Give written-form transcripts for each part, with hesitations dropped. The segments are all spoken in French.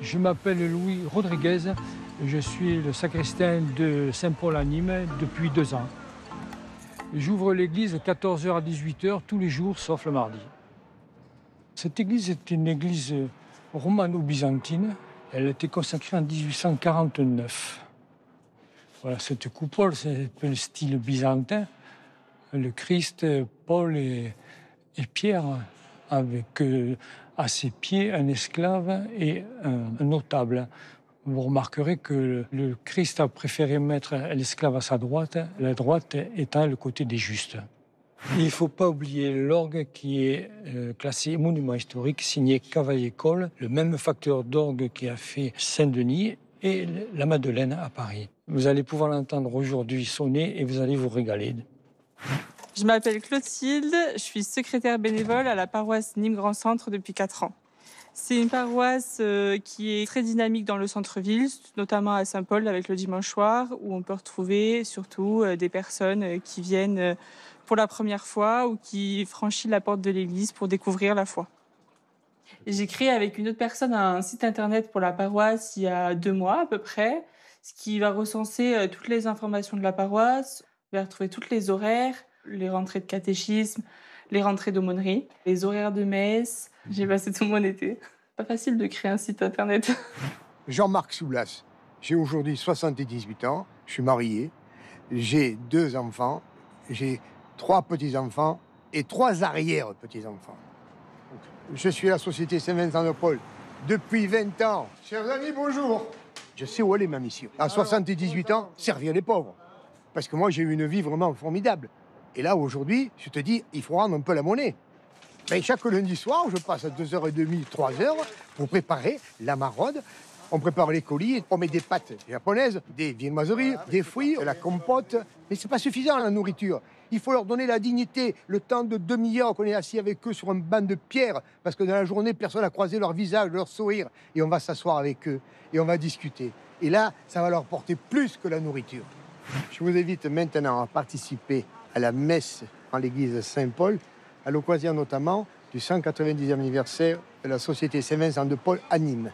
Je m'appelle Louis Rodriguez, je suis le sacristain de Saint-Paul à Nîmes depuis 2 ans. J'ouvre l'église de 14h à 18h tous les jours sauf le mardi. Cette église est une église romano-byzantine. Elle a été consacrée en 1849. Voilà, cette coupole, c'est un peu le style byzantin. Le Christ, Paul et Pierre, avec à ses pieds un esclave et un notable. Vous remarquerez que le Christ a préféré mettre l'esclave à sa droite, la droite étant le côté des justes. Il ne faut pas oublier l'orgue qui est classé monument historique, signé Cavaillé-Coll, le même facteur d'orgue qui a fait Saint-Denis et la Madeleine à Paris. Vous allez pouvoir l'entendre aujourd'hui sonner et vous allez vous régaler. Je m'appelle Clotilde, je suis secrétaire bénévole à la paroisse Nîmes Grand Centre depuis 4 ans. C'est une paroisse qui est très dynamique dans le centre-ville, notamment à Saint-Paul avec le dimanche soir, où on peut retrouver surtout des personnes qui viennent pour la première fois ou qui franchissent la porte de l'église pour découvrir la foi. J'ai créé avec une autre personne un site internet pour la paroisse il y a 2 mois à peu près, ce qui va recenser toutes les informations de la paroisse. Vous allez retrouver tous les horaires, les rentrées de catéchisme, les rentrées d'aumônerie, les horaires de messe. J'ai passé tout mon été. Pas facile de créer un site internet. Jean-Marc Soulas, j'ai aujourd'hui 78 ans, je suis marié, j'ai 2 enfants, j'ai 3 petits-enfants et 3 arrière-petits-enfants. Je suis à la Société Saint-Vincent de Paul depuis 20 ans. Chers amis, bonjour. Je sais où elle est ma mission. À 78 ans, servir les pauvres. Parce que moi, j'ai eu une vie vraiment formidable. Et là, aujourd'hui, je te dis, il faut rendre un peu la monnaie. Ben, chaque lundi soir, je passe 2h30, 3h pour préparer la maraude. On prépare les colis, on met des pâtes japonaises, des viennoiseries, des fruits, de la compote. Mais c'est pas suffisant, la nourriture. Il faut leur donner la dignité, le temps de demi-heure qu'on est assis avec eux sur un banc de pierre, parce que dans la journée, personne n'a croisé leur visage, leur sourire. Et on va s'asseoir avec eux et on va discuter. Et là, ça va leur porter plus que la nourriture. Je vous invite maintenant à participer à la messe en l'église Saint-Paul, à l'occasion notamment du 190e anniversaire de la Société Saint-Vincent de Paul à Nîmes.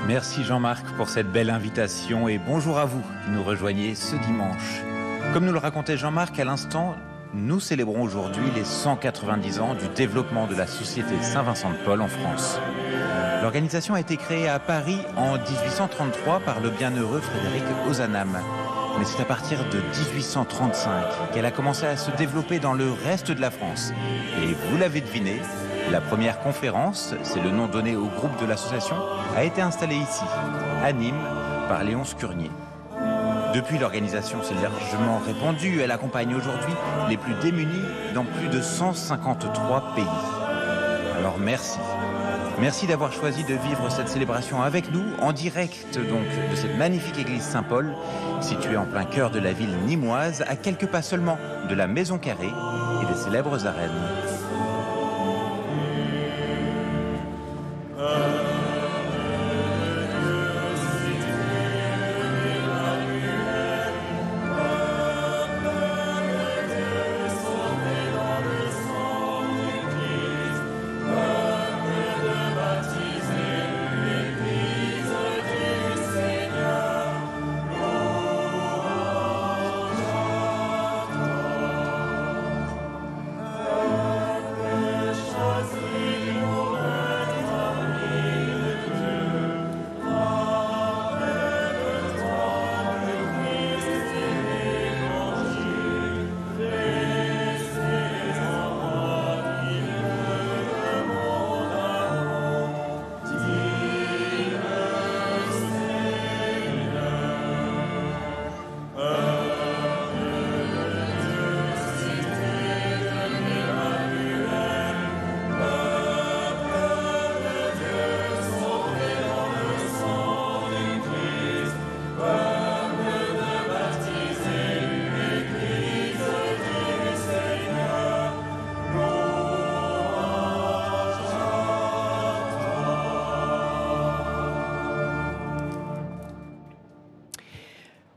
Merci Jean-Marc pour cette belle invitation et bonjour à vous qui nous rejoignez ce dimanche. Comme nous le racontait Jean-Marc à l'instant, nous célébrons aujourd'hui les 190 ans du développement de la Société Saint-Vincent de Paul en France. L'organisation a été créée à Paris en 1833 par le bienheureux Frédéric Ozanam. Mais c'est à partir de 1835 qu'elle a commencé à se développer dans le reste de la France. Et vous l'avez deviné, la première conférence, c'est le nom donné au groupe de l'association, a été installée ici, à Nîmes, par Léonce Curnier. Depuis, l'organisation s'est largement répandue. Elle accompagne aujourd'hui les plus démunis dans plus de 153 pays. Alors merci. Merci d'avoir choisi de vivre cette célébration avec nous, en direct donc de cette magnifique église Saint-Paul, située en plein cœur de la ville nîmoise, à quelques pas seulement de la Maison Carrée et des célèbres arènes.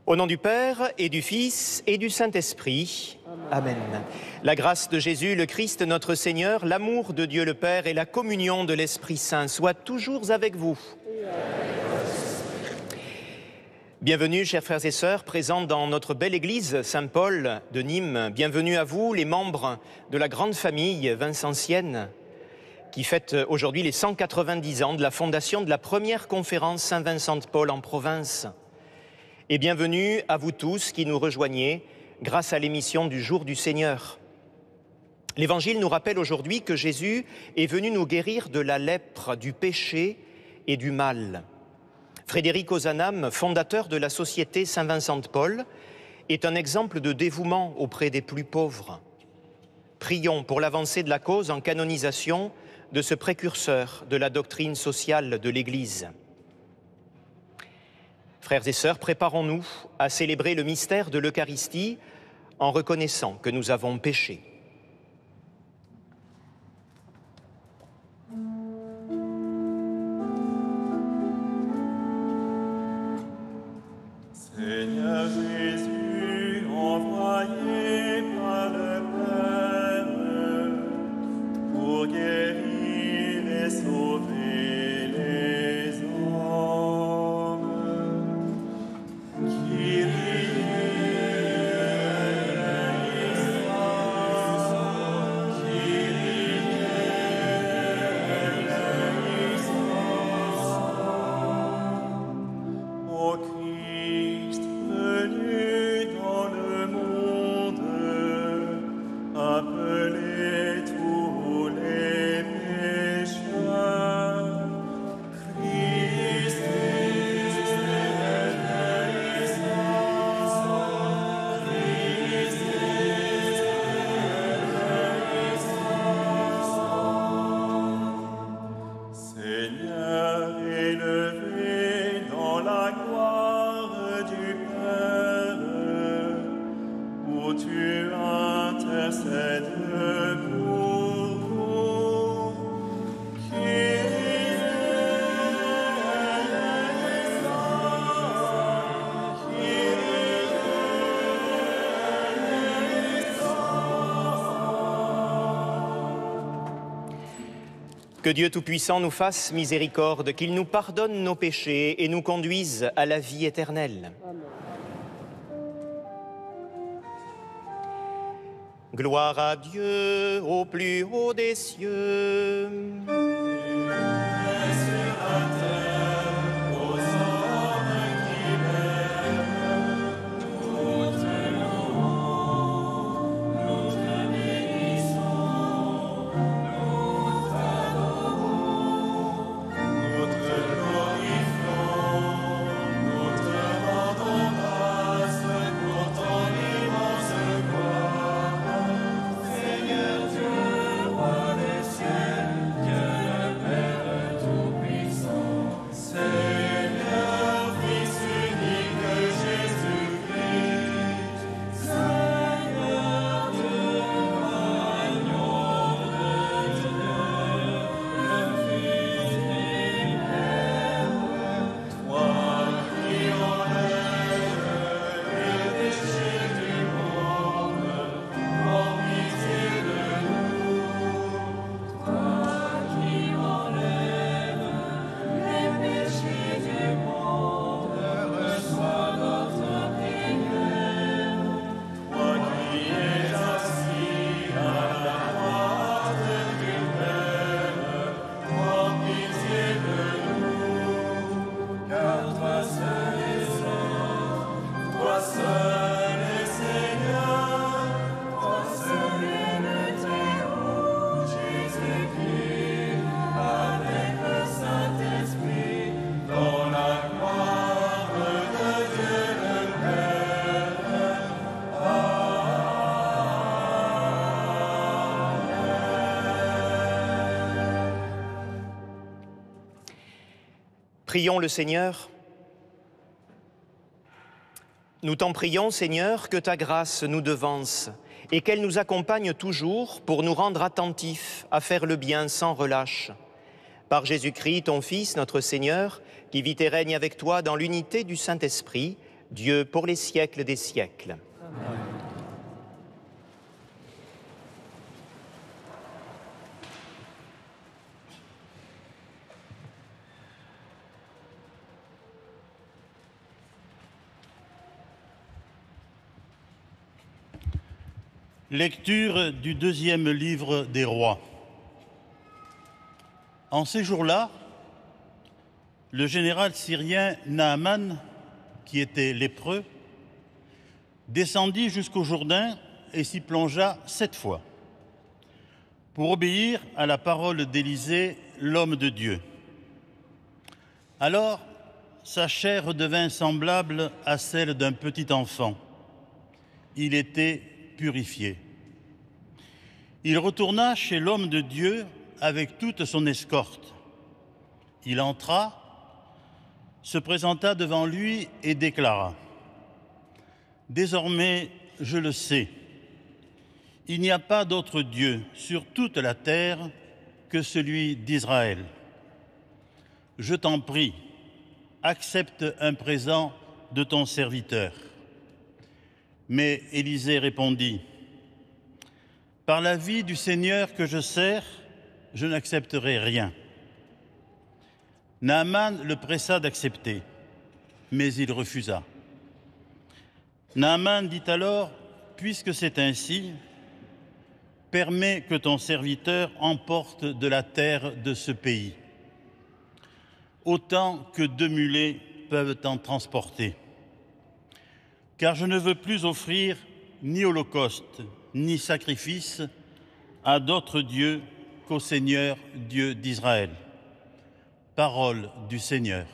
Au nom du Père et du Fils et du Saint-Esprit. Amen. La grâce de Jésus, le Christ, notre Seigneur, l'amour de Dieu le Père et la communion de l'Esprit Saint soient toujours avec vous. Bienvenue, chers frères et sœurs, présents dans notre belle église Saint-Paul de Nîmes. Bienvenue à vous, les membres de la grande famille vincentienne, qui fête aujourd'hui les 190 ans de la fondation de la première conférence Saint-Vincent-de-Paul en province. Et bienvenue à vous tous qui nous rejoignez grâce à l'émission du Jour du Seigneur. L'Évangile nous rappelle aujourd'hui que Jésus est venu nous guérir de la lèpre, du péché et du mal. Frédéric Ozanam, fondateur de la Société Saint-Vincent-de-Paul, est un exemple de dévouement auprès des plus pauvres. Prions pour l'avancée de la cause en canonisation de ce précurseur de la doctrine sociale de l'Église. Frères et sœurs, préparons-nous à célébrer le mystère de l'Eucharistie en reconnaissant que nous avons péché. Seigneur Jésus, envoyé par le Père pour guérir et sauver les hommes, ô Christ, venu dans le monde, appelez tous les pécheurs. Christ Seigneur, élevé dans la gloire du Père, où tu intercèdes pour nous, Que Dieu Tout-Puissant nous fasse miséricorde, qu'il nous pardonne nos péchés et nous conduise à la vie éternelle. Gloire à Dieu au plus haut des cieux. Prions le Seigneur. Nous t'en prions, Seigneur, que ta grâce nous devance et qu'elle nous accompagne toujours pour nous rendre attentifs à faire le bien sans relâche. Par Jésus-Christ, ton Fils, notre Seigneur, qui vit et règne avec toi dans l'unité du Saint-Esprit, Dieu pour les siècles des siècles. Lecture du deuxième livre des rois. En ces jours-là, le général syrien Naaman, qui était lépreux, descendit jusqu'au Jourdain et s'y plongea 7 fois pour obéir à la parole d'Élisée, l'homme de Dieu. Alors, sa chair devint semblable à celle d'un petit enfant. Il était purifié. Il retourna chez l'homme de Dieu avec toute son escorte. Il entra, se présenta devant lui et déclara : « Désormais, je le sais, il n'y a pas d'autre Dieu sur toute la terre que celui d'Israël. Je t'en prie, accepte un présent de ton serviteur. » Mais Élisée répondit : « Par la vie du Seigneur que je sers, je n'accepterai rien. » Naaman le pressa d'accepter, mais il refusa. Naaman dit alors : « Puisque c'est ainsi, permets que ton serviteur emporte de la terre de ce pays, autant que 2 mulets peuvent en transporter. Car je ne veux plus offrir ni holocauste, ni sacrifice à d'autres dieux qu'au Seigneur, Dieu d'Israël. » Parole du Seigneur.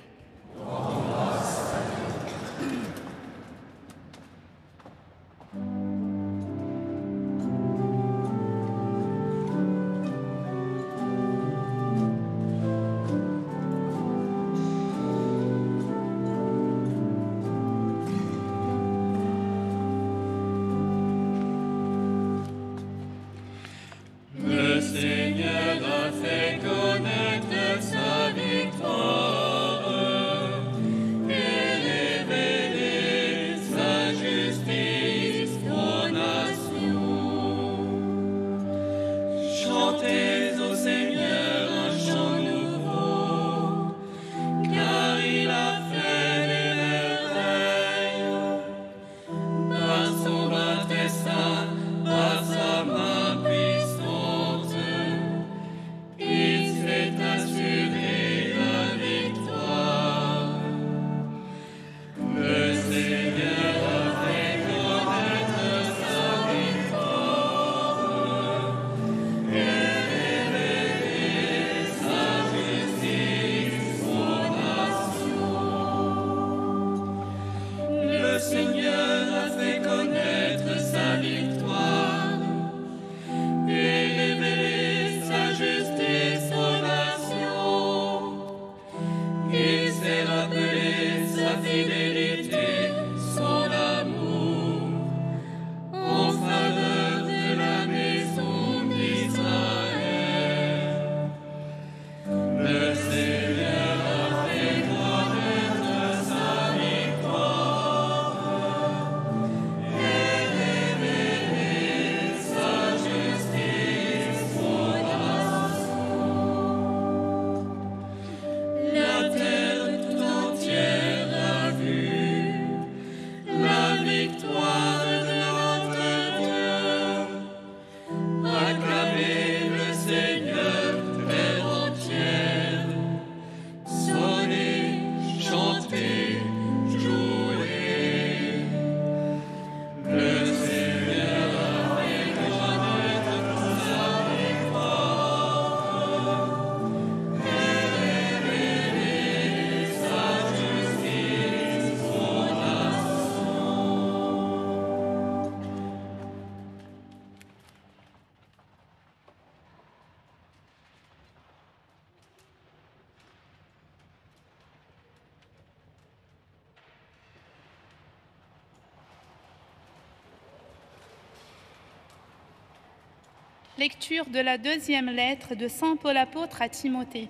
Lecture de la deuxième lettre de Saint Paul apôtre à Timothée.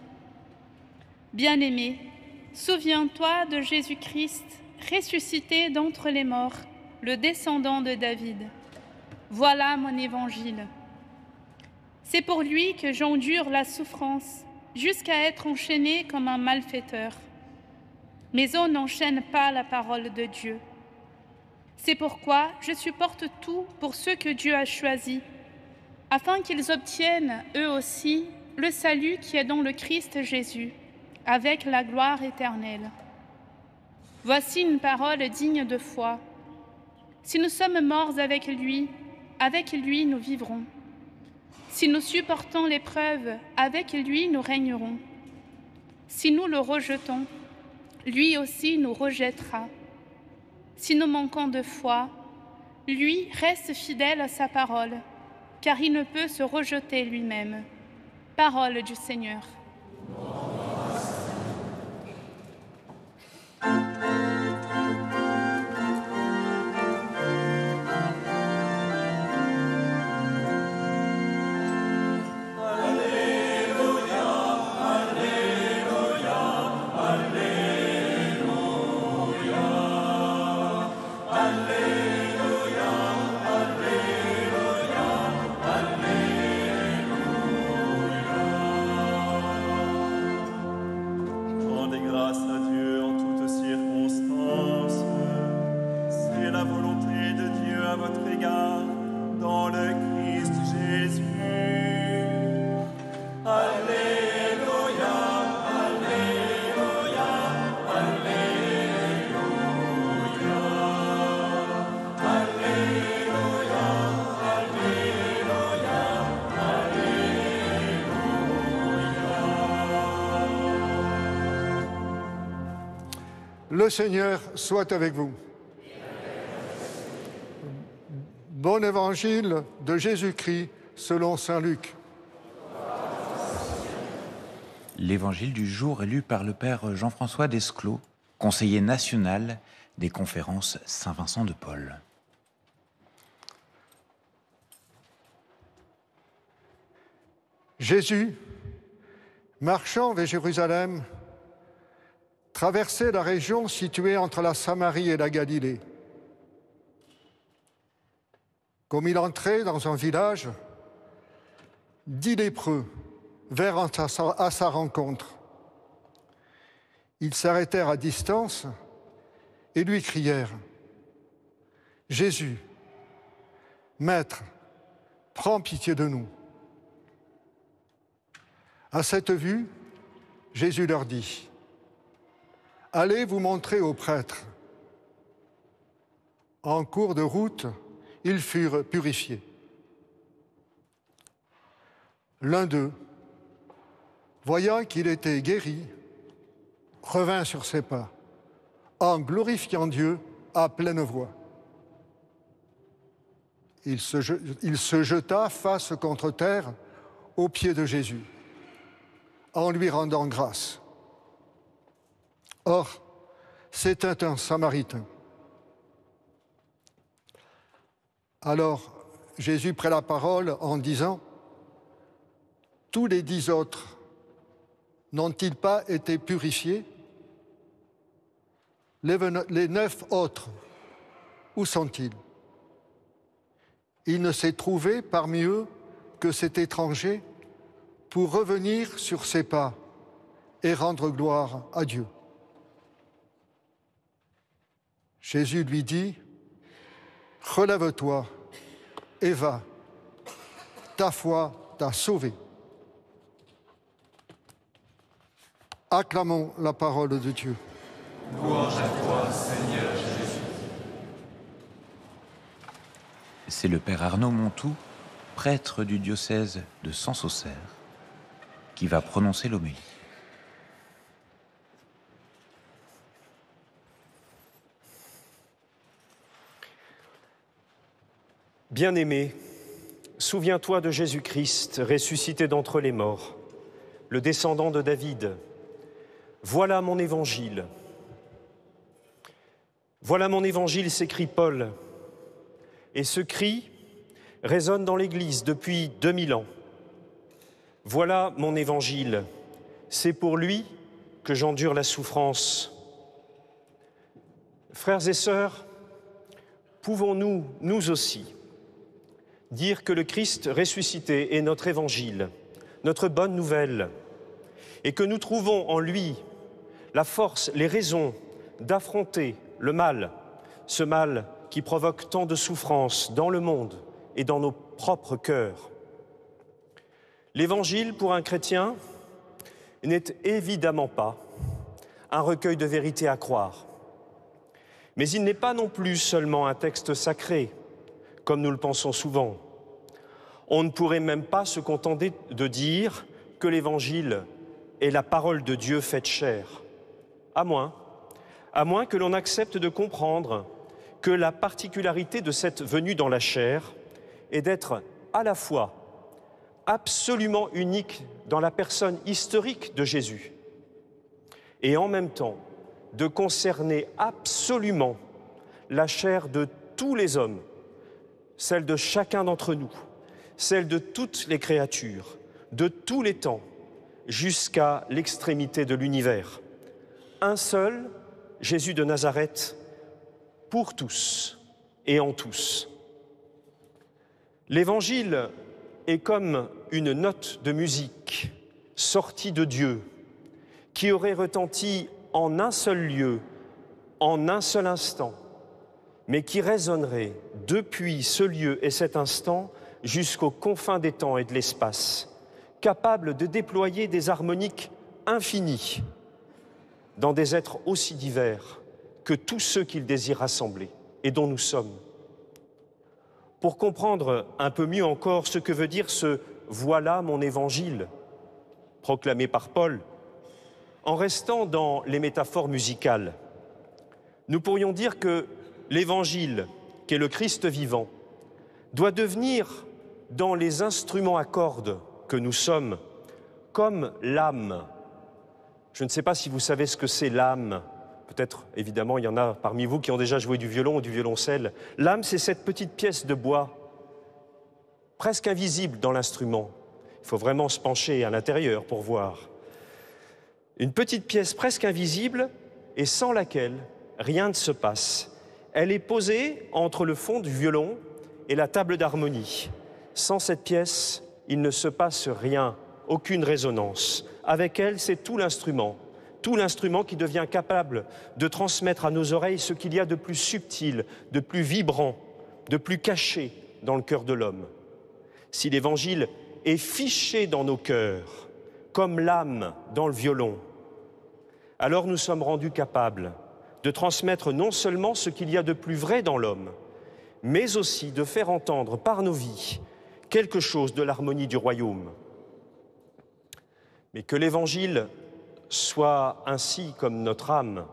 Bien-aimé, souviens-toi de Jésus-Christ ressuscité d'entre les morts, le descendant de David. Voilà mon évangile. C'est pour lui que j'endure la souffrance, jusqu'à être enchaîné comme un malfaiteur. Mais on n'enchaîne pas la parole de Dieu. C'est pourquoi je supporte tout pour ceux que Dieu a choisis, afin qu'ils obtiennent, eux aussi, le salut qui est dans le Christ Jésus, avec la gloire éternelle. Voici une parole digne de foi. Si nous sommes morts avec lui nous vivrons. Si nous supportons l'épreuve, avec lui nous régnerons. Si nous le rejetons, lui aussi nous rejettera. Si nous manquons de foi, lui reste fidèle à sa parole, car il ne peut se rejeter lui-même. Parole du Seigneur. Le Seigneur soit avec vous. Bon évangile de Jésus-Christ selon saint Luc. L'évangile du jour est lu par le père Jean-François Desclaux, conseiller national des conférences Saint-Vincent de Paul. Jésus, marchant vers Jérusalem, traversait la région située entre la Samarie et la Galilée. Comme il entrait dans un village, 10 lépreux vinrent à sa rencontre. Ils s'arrêtèrent à distance et lui crièrent « Jésus, Maître, prends pitié de nous !» À cette vue, Jésus leur dit « Allez vous montrer aux prêtres. » En cours de route, ils furent purifiés. L'un d'eux, voyant qu'il était guéri, revint sur ses pas, en glorifiant Dieu à pleine voix. Il se jeta face contre terre aux pieds de Jésus, en lui rendant grâce. Or, c'était un Samaritain. Alors, Jésus prit la parole en disant « Tous les 10 autres n'ont-ils pas été purifiés? Les 9 autres, où sont-ils? Il ne s'est trouvé parmi eux que cet étranger pour revenir sur ses pas et rendre gloire à Dieu. » Jésus lui dit « Relève-toi et va, ta foi t'a sauvé. » Acclamons la parole de Dieu. Louange à toi, Seigneur Jésus. C'est le père Arnaud Montou, prêtre du diocèse de Sens-Auxerre, qui va prononcer l'homélie. Bien-aimé, souviens-toi de Jésus-Christ, ressuscité d'entre les morts, le descendant de David. Voilà mon évangile. Voilà mon évangile, s'écrie Paul. Et ce cri résonne dans l'Église depuis 2000 ans. Voilà mon évangile. C'est pour lui que j'endure la souffrance. Frères et sœurs, pouvons-nous, nous aussi, dire que le Christ ressuscité est notre évangile, notre bonne nouvelle, et que nous trouvons en lui la force, les raisons d'affronter le mal, ce mal qui provoque tant de souffrances dans le monde et dans nos propres cœurs. L'Évangile, pour un chrétien, n'est évidemment pas un recueil de vérités à croire. Mais il n'est pas non plus seulement un texte sacré, comme nous le pensons souvent. On ne pourrait même pas se contenter de dire que l'Évangile est la parole de Dieu faite chair, à moins que l'on accepte de comprendre que la particularité de cette venue dans la chair est d'être à la fois absolument unique dans la personne historique de Jésus et en même temps de concerner absolument la chair de tous les hommes, celle de chacun d'entre nous, celle de toutes les créatures, de tous les temps, jusqu'à l'extrémité de l'univers. Un seul, Jésus de Nazareth, pour tous et en tous. L'Évangile est comme une note de musique sortie de Dieu qui aurait retenti en un seul lieu, en un seul instant, mais qui résonnerait depuis ce lieu et cet instant jusqu'aux confins des temps et de l'espace, capable de déployer des harmoniques infinies dans des êtres aussi divers que tous ceux qu'il désire rassembler et dont nous sommes. Pour comprendre un peu mieux encore ce que veut dire ce « voilà mon évangile » proclamé par Paul, en restant dans les métaphores musicales, nous pourrions dire que l'évangile, qu'est le Christ vivant, doit devenir, dans les instruments à cordes que nous sommes, comme l'âme. Je ne sais pas si vous savez ce que c'est l'âme. Peut-être, évidemment, il y en a parmi vous qui ont déjà joué du violon ou du violoncelle. L'âme, c'est cette petite pièce de bois, presque invisible dans l'instrument. Il faut vraiment se pencher à l'intérieur pour voir. Une petite pièce presque invisible et sans laquelle rien ne se passe. Elle est posée entre le fond du violon et la table d'harmonie. Sans cette pièce, il ne se passe rien, aucune résonance. Avec elle, c'est tout l'instrument qui devient capable de transmettre à nos oreilles ce qu'il y a de plus subtil, de plus vibrant, de plus caché dans le cœur de l'homme. Si l'Évangile est fiché dans nos cœurs, comme l'âme dans le violon, alors nous sommes rendus capables de transmettre non seulement ce qu'il y a de plus vrai dans l'homme, mais aussi de faire entendre par nos vies quelque chose de l'harmonie du royaume. Mais que l'Évangile soit ainsi comme notre âme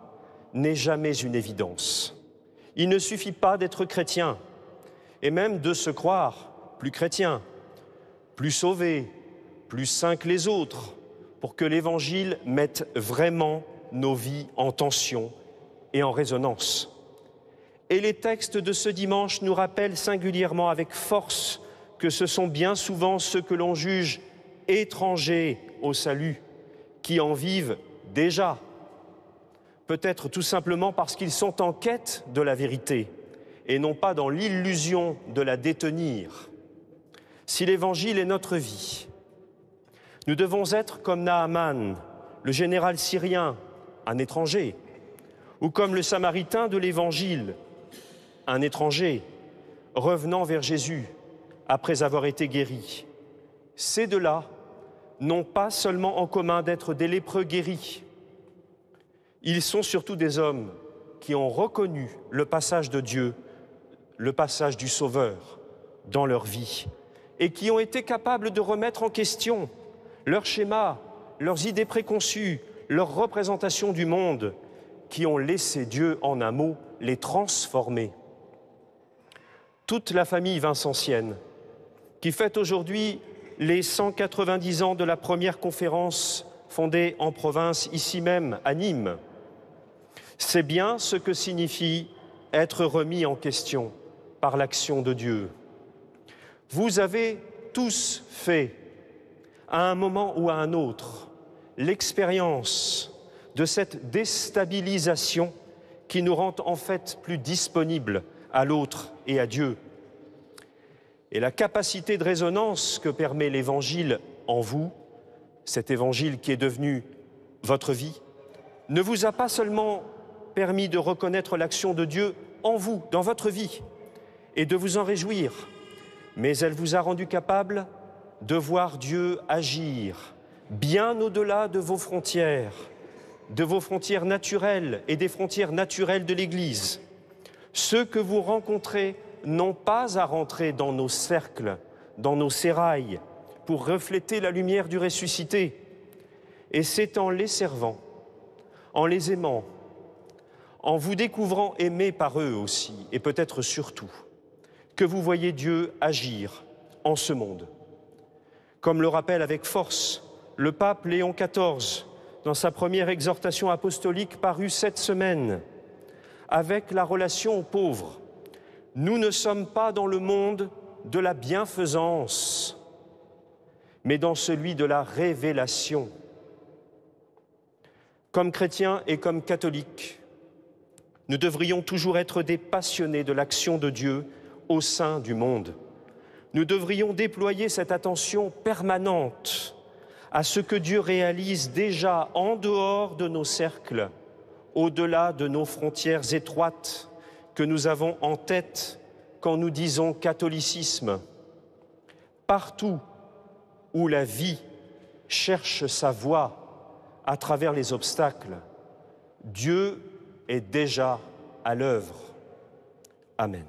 n'est jamais une évidence. Il ne suffit pas d'être chrétien, et même de se croire plus chrétien, plus sauvé, plus saint que les autres, pour que l'Évangile mette vraiment nos vies en tension et en résonance. Et les textes de ce dimanche nous rappellent singulièrement avec force que ce sont bien souvent ceux que l'on juge étrangers au salut qui en vivent déjà, peut-être tout simplement parce qu'ils sont en quête de la vérité et non pas dans l'illusion de la détenir. Si l'Évangile est notre vie, nous devons être comme Naaman, le général syrien, un étranger, ou comme le Samaritain de l'Évangile, un étranger, revenant vers Jésus après avoir été guéri. Ces deux-là n'ont pas seulement en commun d'être des lépreux guéris. Ils sont surtout des hommes qui ont reconnu le passage de Dieu, le passage du Sauveur dans leur vie, et qui ont été capables de remettre en question leurs schémas, leurs idées préconçues, leurs représentations du monde, qui ont laissé Dieu, en un mot, les transformer. Toute la famille vincentienne, qui fête aujourd'hui les 190 ans de la première conférence fondée en province, ici même, à Nîmes, c'est bien ce que signifie être remis en question par l'action de Dieu. Vous avez tous fait, à un moment ou à un autre, l'expérience de cette déstabilisation qui nous rend en fait plus disponibles à l'autre et à Dieu. Et la capacité de résonance que permet l'Évangile en vous, cet Évangile qui est devenu votre vie, ne vous a pas seulement permis de reconnaître l'action de Dieu en vous, dans votre vie, et de vous en réjouir, mais elle vous a rendu capable de voir Dieu agir bien au-delà de vos frontières naturelles et des frontières naturelles de l'Église. Ceux que vous rencontrez n'ont pas à rentrer dans nos cercles, dans nos sérails, pour refléter la lumière du ressuscité. Et c'est en les servant, en les aimant, en vous découvrant aimés par eux aussi, et peut-être surtout, que vous voyez Dieu agir en ce monde. Comme le rappelle avec force le pape Léon XIV dans sa première exhortation apostolique parue cette semaine, avec la relation aux pauvres. Nous ne sommes pas dans le monde de la bienfaisance, mais dans celui de la révélation. Comme chrétiens et comme catholiques, nous devrions toujours être des passionnés de l'action de Dieu au sein du monde. Nous devrions déployer cette attention permanente à ce que Dieu réalise déjà en dehors de nos cercles, au-delà de nos frontières étroites que nous avons en tête quand nous disons catholicisme. Partout où la vie cherche sa voie à travers les obstacles, Dieu est déjà à l'œuvre. Amen.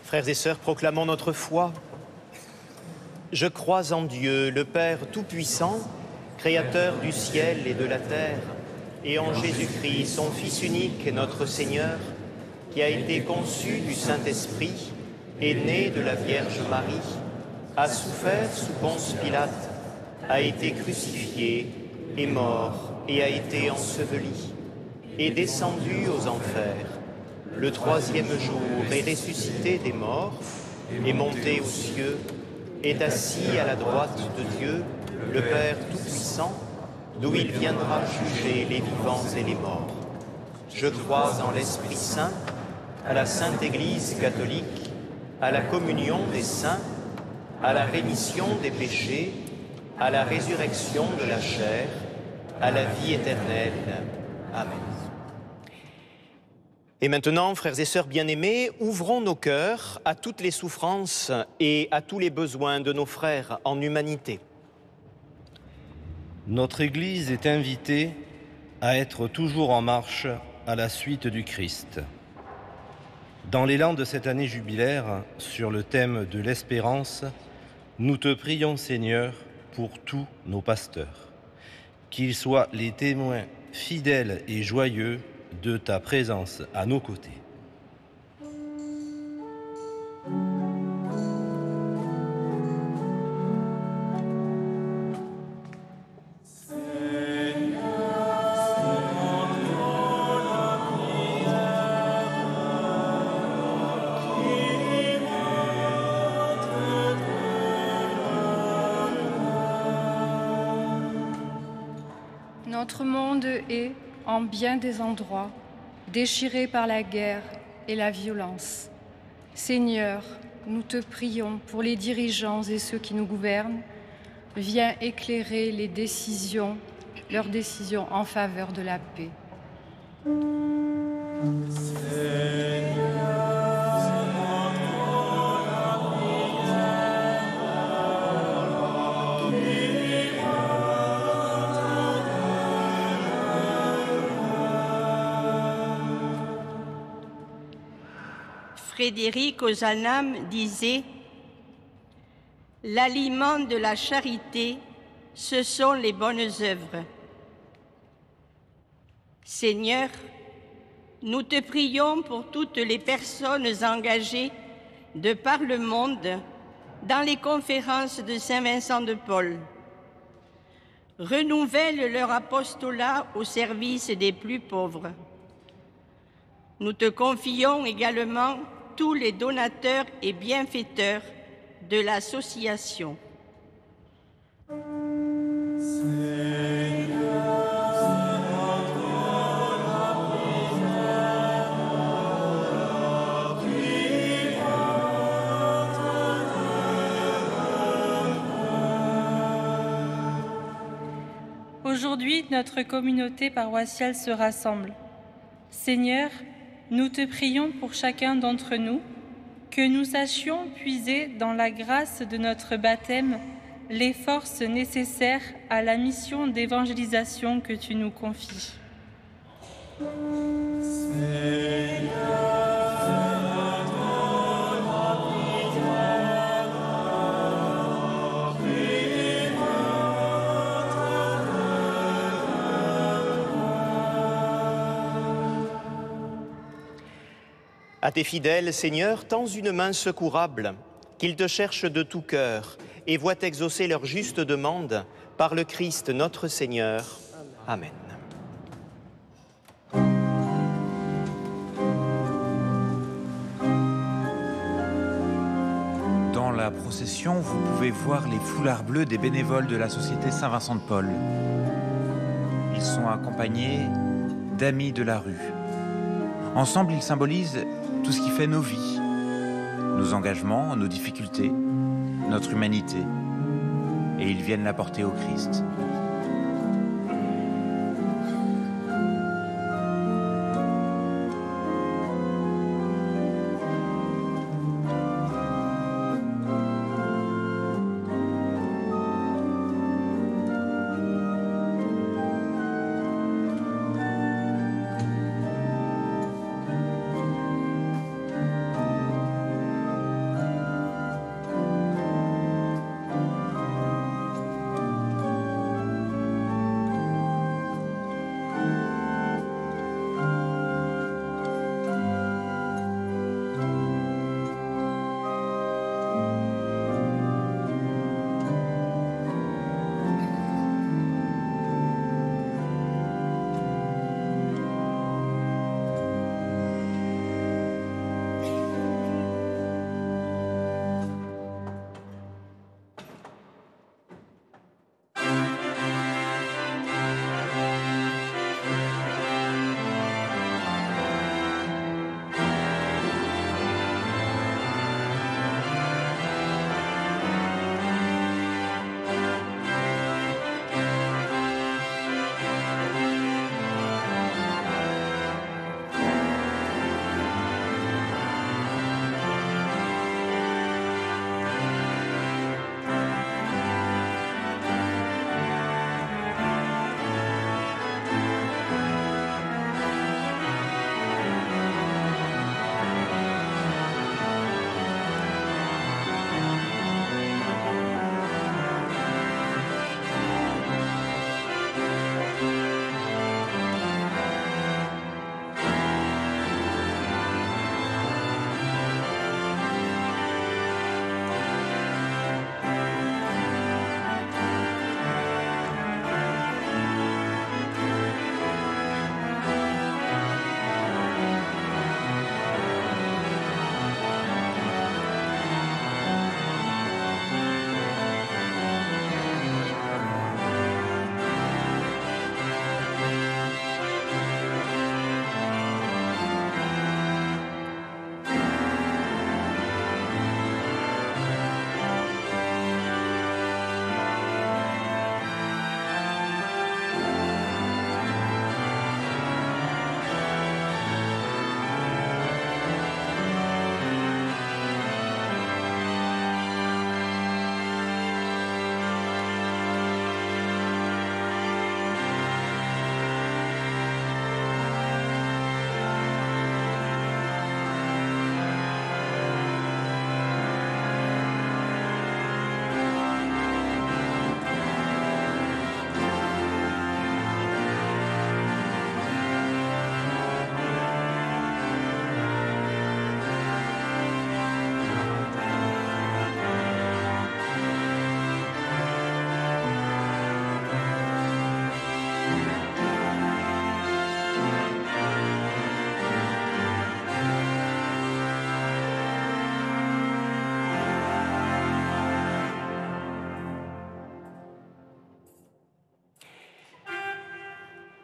Frères et sœurs, proclamons notre foi. Je crois en Dieu, le Père Tout-Puissant, Créateur du ciel et de la terre, et en Jésus-Christ, son Fils unique, notre Seigneur, qui a été conçu du Saint-Esprit, est né de la Vierge Marie, a souffert sous Ponce Pilate, a été crucifié, est mort et a été enseveli, est descendu aux enfers. Le troisième jour est ressuscité des morts, est monté aux cieux, est assis à la droite de Dieu, le Père Tout-Puissant, d'où il viendra juger les vivants et les morts. Je crois en l'Esprit Saint, à la Sainte Église catholique, à la communion des saints, à la rémission des péchés, à la résurrection de la chair, à la vie éternelle. Amen. Et maintenant, frères et sœurs bien-aimés, ouvrons nos cœurs à toutes les souffrances et à tous les besoins de nos frères en humanité. Notre Église est invitée à être toujours en marche à la suite du Christ. Dans l'élan de cette année jubilaire, sur le thème de l'espérance, nous te prions, Seigneur, pour tous nos pasteurs, qu'ils soient les témoins fidèles et joyeux de ta présence à nos côtés. Notre monde est, en bien des endroits, déchiré par la guerre et la violence. Seigneur, nous te prions pour les dirigeants et ceux qui nous gouvernent. Viens éclairer leurs décisions en faveur de la paix. Frédéric Ozanam disait « L'aliment de la charité ce sont les bonnes œuvres. Seigneur, nous te prions pour toutes les personnes engagées de par le monde dans les conférences de Saint Vincent de Paul. Renouvelle leur apostolat au service des plus pauvres. Nous te confions également tous les donateurs et bienfaiteurs de l'association. Aujourd'hui, notre communauté paroissiale se rassemble. Seigneur, nous te prions pour chacun d'entre nous, que nous sachions puiser dans la grâce de notre baptême les forces nécessaires à la mission d'évangélisation que tu nous confies. À tes fidèles, Seigneur, tends une main secourable, qu'ils te cherchent de tout cœur et voient exaucer leur juste demande par le Christ notre Seigneur. Amen. Dans la procession, vous pouvez voir les foulards bleus des bénévoles de la Société Saint-Vincent de Paul. Ils sont accompagnés d'amis de la rue. Ensemble, ils symbolisent tout ce qui fait nos vies, nos engagements, nos difficultés, notre humanité. Et ils viennent la porter au Christ.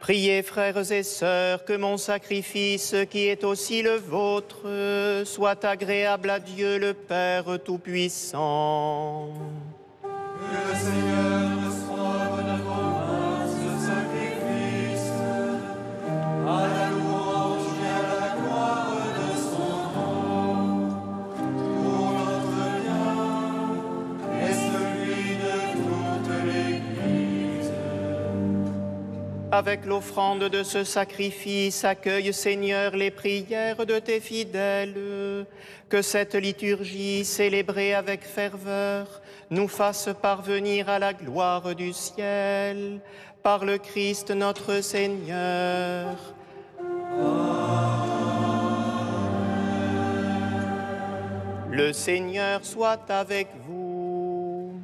Priez, frères et sœurs, que mon sacrifice, qui est aussi le vôtre, soit agréable à Dieu le Père Tout-Puissant. Que le Seigneur reçoive de vos mains ce sacrifice, à la louange et à la gloire de son nom, pour notre bien et celui de toute l'Église. Avec l'offrande de ce sacrifice, accueille, Seigneur, les prières de tes fidèles. Que cette liturgie, célébrée avec ferveur, nous fasse parvenir à la gloire du ciel, par le Christ notre Seigneur. Le Seigneur soit avec vous.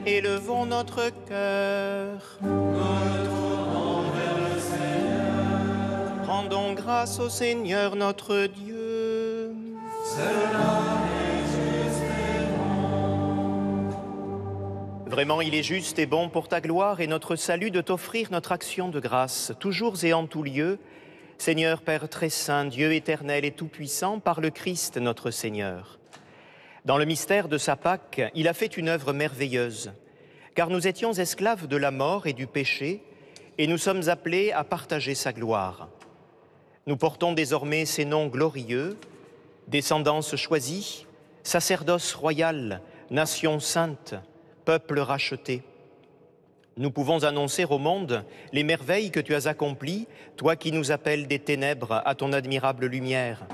Élevons notre cœur. Rendons grâce au Seigneur notre Dieu. Vraiment, il est juste et bon pour ta gloire et notre salut de t'offrir notre action de grâce, toujours et en tout lieu, Seigneur Père très saint, Dieu éternel et tout-puissant, par le Christ notre Seigneur. Dans le mystère de sa Pâque, il a fait une œuvre merveilleuse, car nous étions esclaves de la mort et du péché, et nous sommes appelés à partager sa gloire. Nous portons désormais ces noms glorieux, descendance choisie, sacerdoce royal, nation sainte, peuple racheté. Nous pouvons annoncer au monde les merveilles que tu as accomplies, toi qui nous appelles des ténèbres à ton admirable lumière.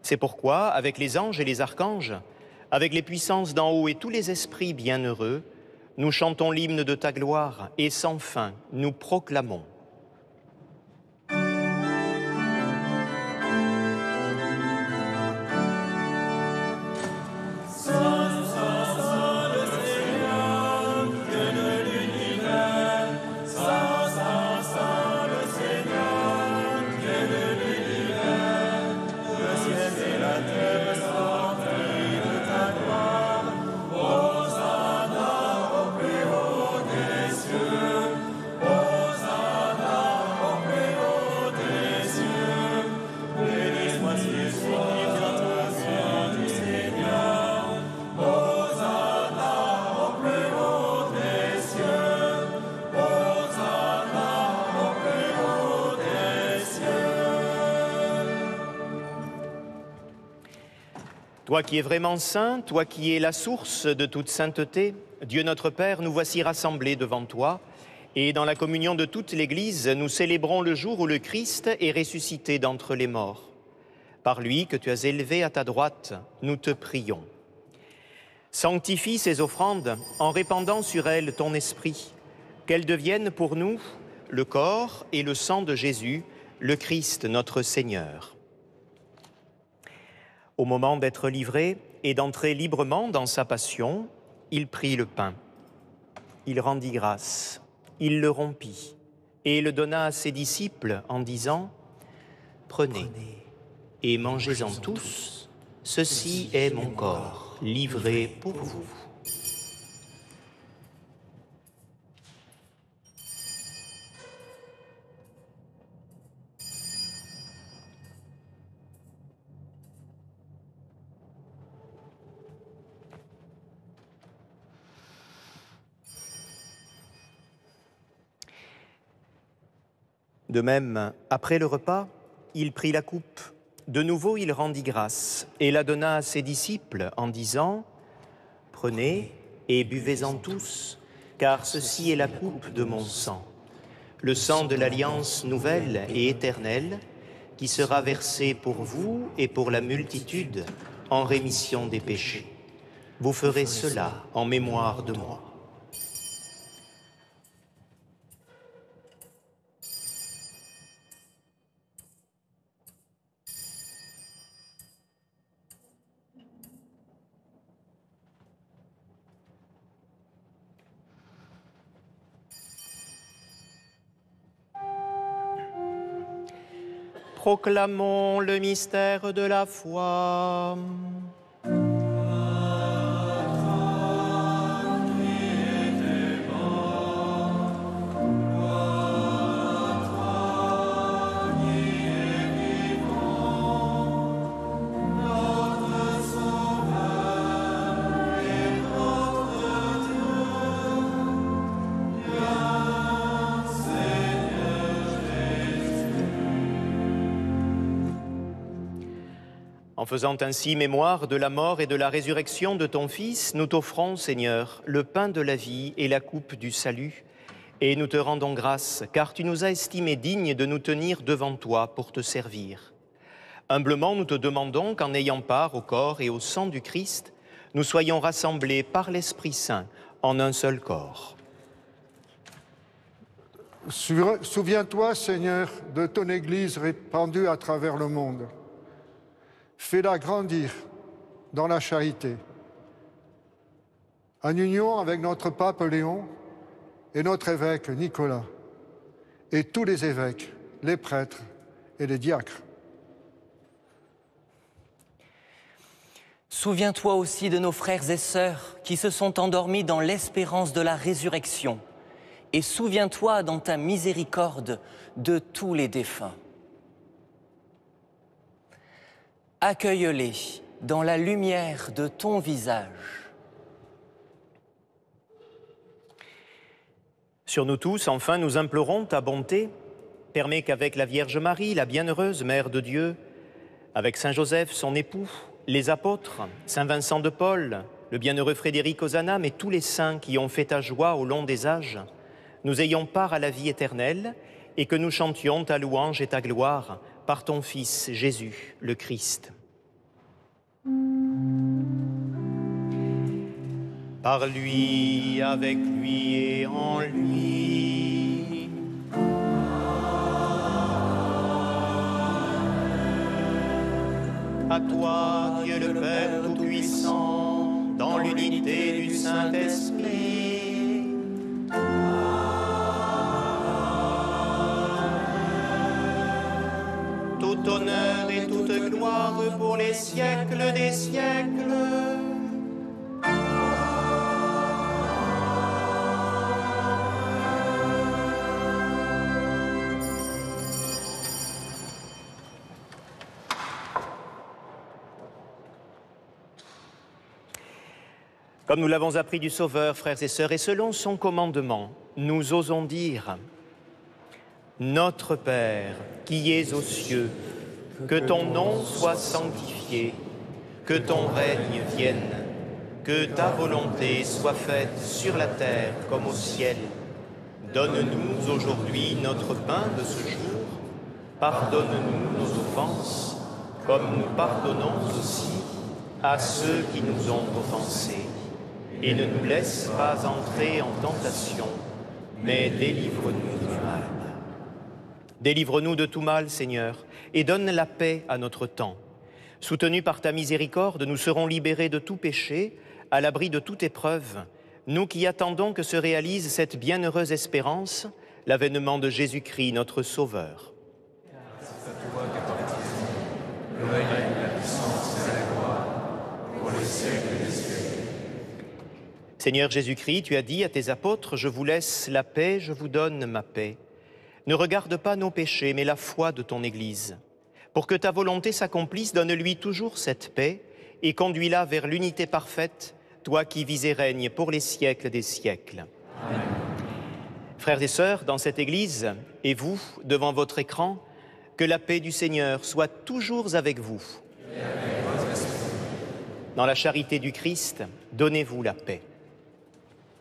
C'est pourquoi, avec les anges et les archanges, avec les puissances d'en haut et tous les esprits bienheureux, nous chantons l'hymne de ta gloire et sans fin nous proclamons. Toi qui es vraiment saint, toi qui es la source de toute sainteté, Dieu notre Père, nous voici rassemblés devant toi, et dans la communion de toute l'Église, nous célébrons le jour où le Christ est ressuscité d'entre les morts. Par lui que tu as élevé à ta droite, nous te prions. Sanctifie ces offrandes en répandant sur elles ton esprit, qu'elles deviennent pour nous le corps et le sang de Jésus, le Christ notre Seigneur. Au moment d'être livré et d'entrer librement dans sa passion, il prit le pain. Il rendit grâce, il le rompit et le donna à ses disciples en disant « Prenez et mangez-en tous, ceci est mon corps livré pour vous. » De même, après le repas, il prit la coupe. De nouveau, il rendit grâce et la donna à ses disciples en disant « Prenez et buvez-en tous, car ceci est la coupe de mon sang, le sang de l'alliance nouvelle et éternelle, qui sera versé pour vous et pour la multitude en rémission des péchés. Vous ferez cela en mémoire de moi. » Proclamons le mystère de la foi. faisant ainsi mémoire de la mort et de la résurrection de ton Fils, nous t'offrons, Seigneur, le pain de la vie et la coupe du salut. Et nous te rendons grâce, car tu nous as estimés dignes de nous tenir devant toi pour te servir. Humblement, nous te demandons qu'en ayant part au corps et au sang du Christ, nous soyons rassemblés par l'Esprit Saint en un seul corps. Souviens-toi, Seigneur, de ton Église répandue à travers le monde. Fais-la grandir dans la charité. En union avec notre pape Léon et notre évêque Nicolas, et tous les évêques, les prêtres et les diacres. Souviens-toi aussi de nos frères et sœurs qui se sont endormis dans l'espérance de la résurrection. Et souviens-toi dans ta miséricorde de tous les défunts. Accueille-les dans la lumière de ton visage. Sur nous tous, enfin, nous implorons ta bonté. Permets qu'avec la Vierge Marie, la bienheureuse Mère de Dieu, avec Saint Joseph, son époux, les apôtres, Saint Vincent de Paul, le bienheureux Frédéric Ozanam et tous les saints qui ont fait ta joie au long des âges, nous ayons part à la vie éternelle et que nous chantions ta louange et ta gloire par ton Fils Jésus, le Christ. Par lui, avec lui et en lui. À toi, Dieu le Père Tout-Puissant, dans l'unité du Saint-Esprit. Tout honneur et toute gloire pour les siècles des siècles. Comme nous l'avons appris du Sauveur, frères et sœurs, et selon son commandement, nous osons dire « Notre Père, qui es aux cieux, que ton nom soit sanctifié, que ton règne vienne, que ta volonté soit faite sur la terre comme au ciel. Donne-nous aujourd'hui notre pain de ce jour. Pardonne-nous nos offenses, comme nous pardonnons aussi à ceux qui nous ont offensés. Et ne nous laisse pas entrer en tentation, mais délivre-nous du mal. Délivre-nous de tout mal, Seigneur, et donne la paix à notre temps. Soutenus par ta miséricorde, nous serons libérés de tout péché, à l'abri de toute épreuve, nous qui attendons que se réalise cette bienheureuse espérance, l'avènement de Jésus-Christ, notre Sauveur. C'est à toi qu'appartient le règne, la puissance et la gloire, pour les siècles des siècles. Seigneur Jésus-Christ, tu as dit à tes apôtres, « Je vous laisse la paix, je vous donne ma paix. » Ne regarde pas nos péchés, mais la foi de ton Église. Pour que ta volonté s'accomplisse, donne-lui toujours cette paix et conduis-la vers l'unité parfaite, toi qui vis et règnes pour les siècles des siècles. Amen. Frères et sœurs, dans cette Église, et vous, devant votre écran, que la paix du Seigneur soit toujours avec vous. Dans la charité du Christ, donnez-vous la paix.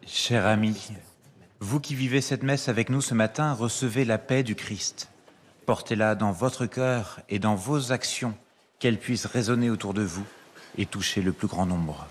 Chers amis, vous qui vivez cette messe avec nous ce matin, recevez la paix du Christ. Portez-la dans votre cœur et dans vos actions, qu'elle puisse résonner autour de vous et toucher le plus grand nombre.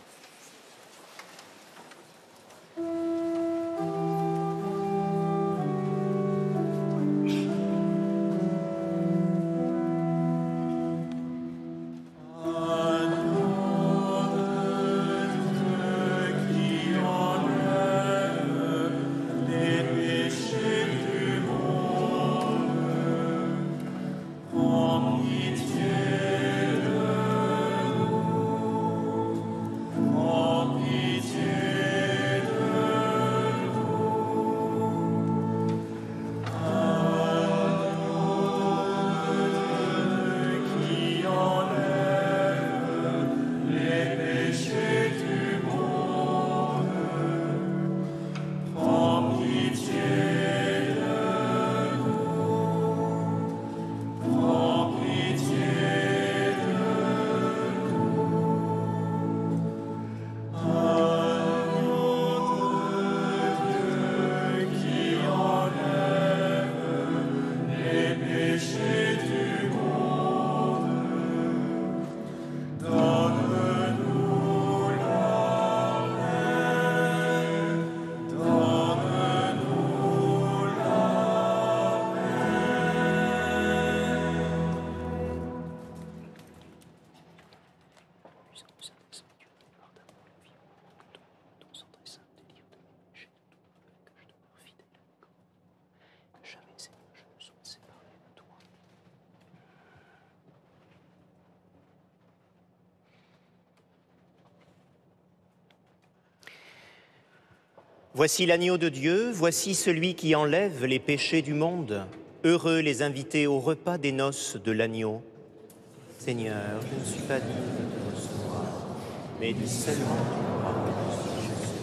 Voici l'agneau de Dieu, voici celui qui enlève les péchés du monde. Heureux les invités au repas des noces de l'agneau. Seigneur, je ne suis pas digne de te recevoir, mais dis seulement une parole, et je serai.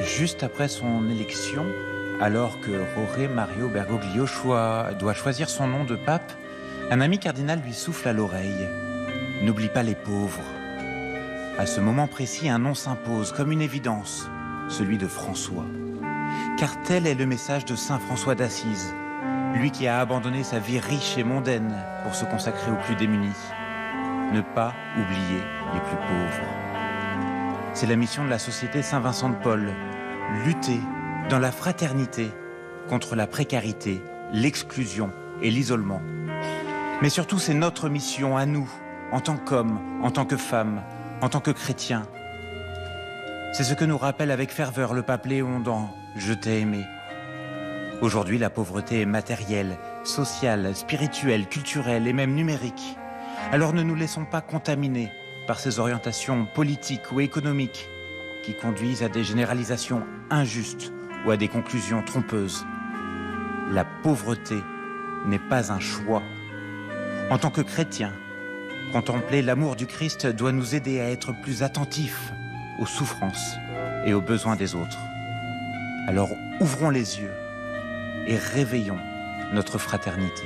Juste après son élection, alors que Jorge Mario Bergoglio doit choisir son nom de pape, un ami cardinal lui souffle à l'oreille « N'oublie pas les pauvres ». À ce moment précis, un nom s'impose comme une évidence, celui de François. Car tel est le message de saint François d'Assise, lui qui a abandonné sa vie riche et mondaine pour se consacrer aux plus démunis. Ne pas oublier les plus pauvres. C'est la mission de la Société Saint-Vincent de Paul, lutter dans la fraternité contre la précarité, l'exclusion et l'isolement. Mais surtout, c'est notre mission à nous, en tant qu'hommes, en tant que femmes, en tant que chrétiens. C'est ce que nous rappelle avec ferveur le pape Léon dans « Je t'ai aimé ». Aujourd'hui, la pauvreté est matérielle, sociale, spirituelle, culturelle et même numérique. Alors ne nous laissons pas contaminer par ces orientations politiques ou économiques qui conduisent à des généralisations injustes ou à des conclusions trompeuses. La pauvreté n'est pas un choix. En tant que chrétiens, contempler l'amour du Christ doit nous aider à être plus attentifs aux souffrances et aux besoins des autres. Alors ouvrons les yeux et réveillons notre fraternité.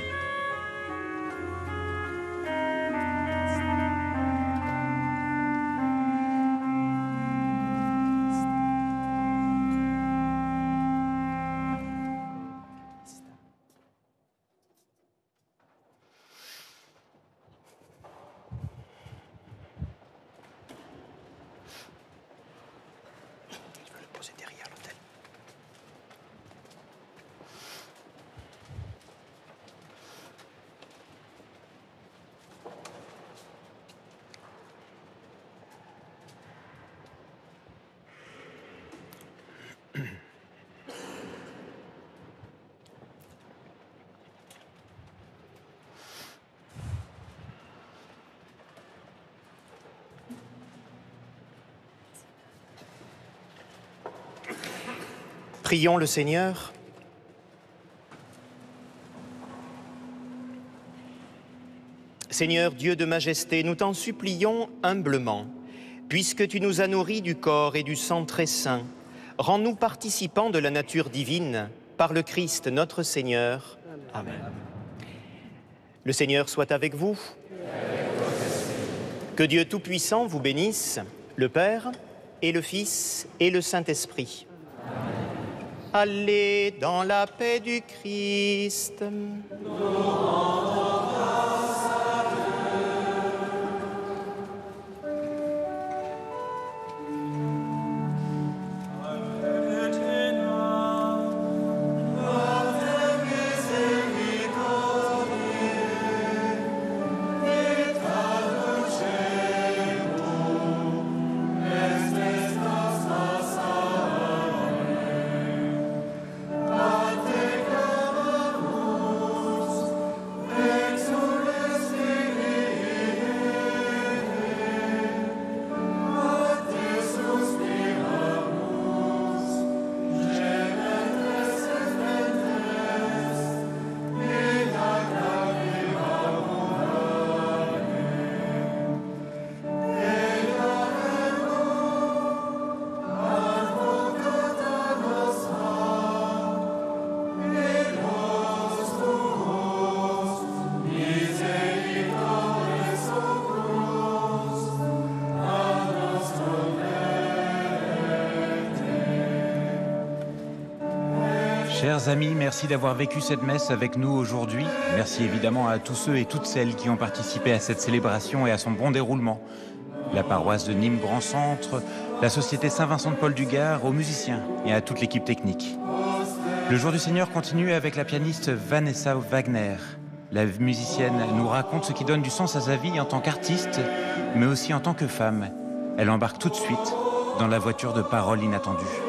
Prions le Seigneur. Seigneur Dieu de majesté, nous t'en supplions humblement, puisque tu nous as nourris du corps et du sang très saint, rends-nous participants de la nature divine par le Christ notre Seigneur. Amen. Le Seigneur soit avec vous. Que Dieu Tout-Puissant vous bénisse, le Père et le Fils et le Saint-Esprit. Allez dans la paix du Christ. Chers amis, merci d'avoir vécu cette messe avec nous aujourd'hui. Merci évidemment à tous ceux et toutes celles qui ont participé à cette célébration et à son bon déroulement. La paroisse de Nîmes Grand Centre, la Société Saint-Vincent de Paul du Gard, aux musiciens et à toute l'équipe technique. Le Jour du Seigneur continue avec la pianiste Vanessa Wagner. La musicienne nous raconte ce qui donne du sens à sa vie en tant qu'artiste, mais aussi en tant que femme. Elle embarque tout de suite dans la voiture de Paroles inattendues.